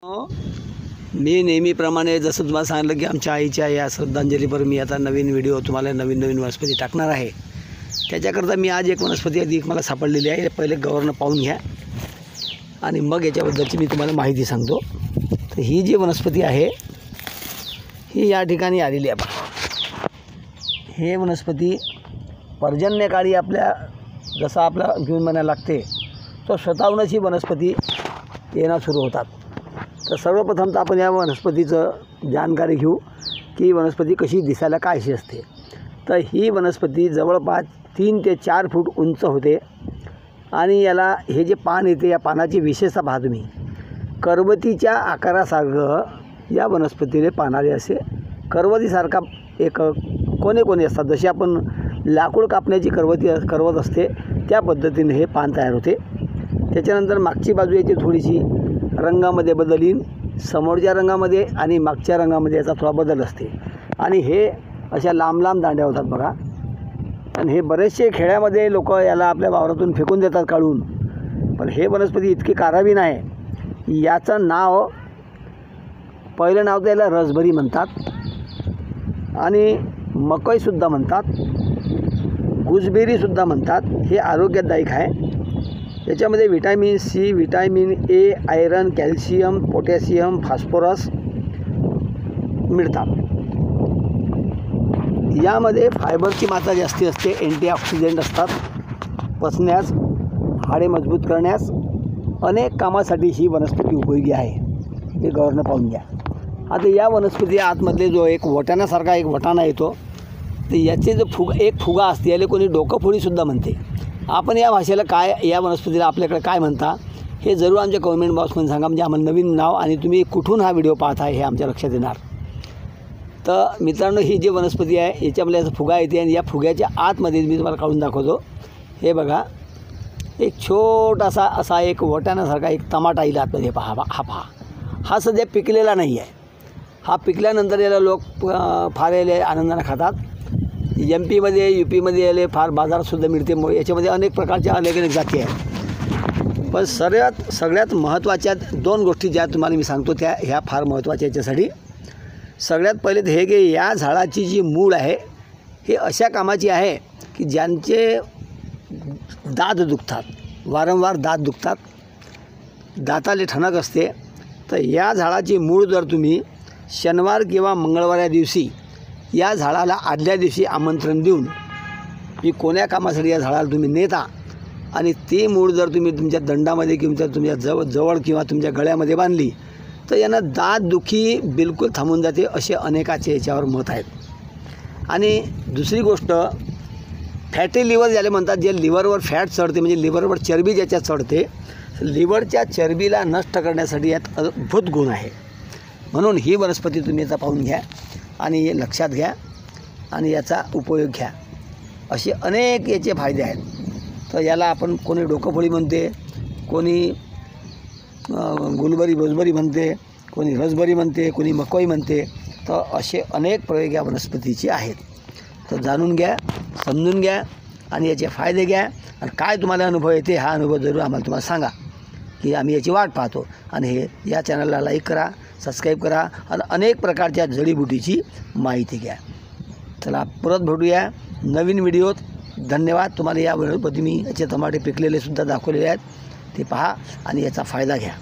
मी नेहमीप्रमाणे जसं तुम्हाला सांगितलं की आमच्या आईच्या या श्रद्धांजलीपर मी आता नवीन व्हिडिओ तुम्हाला नवीन वनस्पती टाकणार आहे। त्याच्याकरता मी आज एक वनस्पती आधी मला सापडलेली आहे, पहिले गव्हर्न पाहून घ्या आणि मग याच्याबद्दलची मी तुम्हाला माहिती सांगतो। तर ही जी वनस्पती आहे ही या ठिकाणी आलेली आहे। हे वनस्पती पर्जन्यकाळी आपल्या जसा आपला घेऊन म्हणायला लागते तो स्वतःहूनच ही वनस्पती येणं सुरू होतात। तर सर्वप्रथम तर आपण या वनस्पतीचं जानकारी घेऊ की वनस्पती कशी दिसायला काय अशी असते। तर ही वनस्पती जवळपास 3 ते 4 फूट उंच होते आणि याला हे जे पान येते या पानाची विशेषता पहा तुम्ही, करवतीच्या आकारासारखं या वनस्पतीने पानाले असे करवतीसारखा एक कोणे असतात, जसे आपण लाकूड कापण्याची करवत असते त्या पद्धतीने हे पान तयार होते। त्याच्यानंतर मागची बाजू याची थोडीशी रंगामध्ये बदलीन, समोरच्या रंगामध्ये आणि मागच्या रंगामध्ये याचा थोडा बदल असते आणि हे अशा लांब दांड्या होतात बघा। आणि हे बरेचसे खेड्यामध्ये लोक याला आपल्या वावरातून फेकून देतात काढून, पण हे वनस्पती इतकी कारावीन आहे। याचं नाव पहिलं नाव तर याला रसभरी म्हणतात आणि मकईसुद्धा म्हणतात, गुजबेरीसुद्धा म्हणतात। हे आरोग्यदायक आहे। याच्यामध्ये vitamin C, vitamin A, iron, calcium, potassium, phosphorus मिळतात। यामध्ये फायबरची मात्रा जास्ती असते, अँटीऑक्सिडंट असतात, पचण्यास, हाडे मजबूत करण्यास अनेक कामासाठी ही वनस्पती उपयोगी आहे। ते गौरनं पाहून घ्या। आता या वनस्पती आतमधले जो एक वटाण्यासारखा एक वटाणा येतो, तर याचे जो फुगा असते याला कोणी डोकंफोडीसुद्धा म्हणते। आपण या भाषेला काय, या वनस्पतीला आपल्याकडे काय म्हणता हे जरूर आमच्या कमेंट बॉक्समध्ये सांगा, म्हणजे आम्हाला नवीन नाव आणि तुम्ही कुठून हा व्हिडिओ पाहत आहे हे आमच्या लक्षात येणार। तर मित्रांनो, ही जी वनस्पती आहे याच्यामध्ये असं फुगा येते आणि या फुग्याच्या आतमध्ये मी तुम्हाला काढून दाखवतो। हे बघा, एक छोटासा असा एक वटाण्यासारखा एक टमाटा येईल आतमध्ये। हा सध्या पिकलेला नाही आहे। हा पिकल्यानंतर याला लोक फार याले आनंदाने खातात। MP-मध्ये UP-मध्ये याले फार बाजारातसुद्धा मिळते। याच्यामध्ये अनेक प्रकारच्या अनेक जाती आहेत, पण सगळ्यात महत्त्वाच्या 2 गोष्टी ज्या तुम्हाला मी सांगतो त्या ह्या फार महत्त्वाच्या याच्यासाठी। सगळ्यात पहिले तर हे की या झाडाची जी मूळ आहे हे अशा कामाची आहे की ज्यांचे दात दुखतात, वारंवार दात दुखतात, दाताले ठणक असते, तर या झाडाची मूळ जर तुम्ही शनिवार किंवा मंगळवार या दिवशी या झाडाला आदल्या दिवशी आमंत्रण देऊन की कोण्या कामासाठी या झाडाला तुम्ही नेता आणि ती मूळ जर तुम्ही तुमच्या दंडामध्ये किंवा तुमच्या जवळ किंवा तुमच्या गळ्यामध्ये बांधली तर यांना दात दुखी बिलकुल थांबून जाते, असे अनेकाचे याच्यावर मत आहेत। आणि दुसरी गोष्ट, फॅटी लिव्हर ज्याला म्हणतात, जे लिव्हरवर फॅट चढते म्हणजे लिव्हरवर चरबी ज्याच्यात चढते, लिव्हरच्या चरबीला नष्ट करण्यासाठी यात अद्भुत गुण आहे। म्हणून ही वनस्पती तुम्ही याचा पाहून घ्या आणि हे लक्षात घ्या आणि याचा उपयोग घ्या। असे अनेक याचे फायदे आहेत। तर याला आपण कोणी डोकंफोडी म्हणते, कोणी गुलबरी रोजबरी म्हणते, कोणी रसबरी म्हणते, कोणी मकई म्हणते। तर असे अनेक प्रयोग या वनस्पतीचे आहेत। तर जाणून घ्या, समजून घ्या आणि याचे फायदे घ्या आणि काय तुम्हाला अनुभव येते हा अनुभव जरूर आम्हाला तुम्हाला सांगा की आम्ही याची वाट पाहतो। आणि हे या चॅनलला लाईक करा, सबस्क्राईब करा आणि अनेक प्रकारच्या जडीबुटीची माहिती घ्या। चला परत भेटूया नवीन व्हिडिओत। धन्यवाद। तुम्हाला या वनस्पती मी याचे टमाटे पिकलेले सुद्धा दाखवलेले आहेत, ते पहा आणि याचा फायदा घ्या।